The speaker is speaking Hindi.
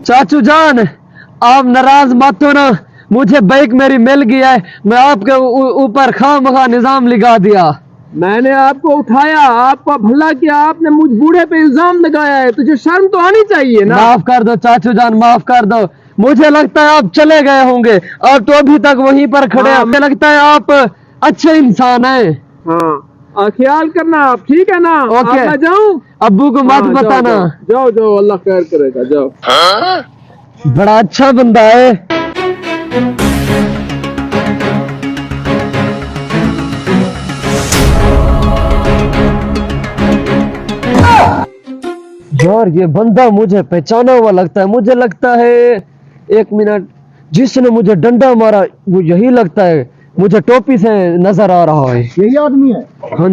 चाचू जान, आप नाराज मत हो ना, मुझे बाइक मेरी मिल गया है, मैं आपके ऊपर खामखा निजाम लगा दिया। मैंने आपको उठाया, आपका भला किया, आपने मुझ बूढ़े पे इल्जाम लगाया है, तुझे शर्म तो आनी चाहिए ना। माफ कर दो चाचू जान, माफ कर दो। मुझे लगता है आप चले गए होंगे, आप तो अभी तक वहीं पर खड़े हैं। मुझे लगता है आप अच्छे इंसान हैं। हाँ, ख्याल करना आप, ठीक है ना। ओके। अब मैं जाऊं? अब्बू को मत बताना। जाओ जाओ, अल्लाह खैर करेगा, जाओ। बड़ा अच्छा बंदा है। यार ये बंदा मुझे पहचाना हुआ लगता है, मुझे लगता है, एक मिनट, जिसने मुझे डंडा मारा वो यही लगता है, मुझे टोपी से नजर आ रहा है। यही आदमी है। हाँ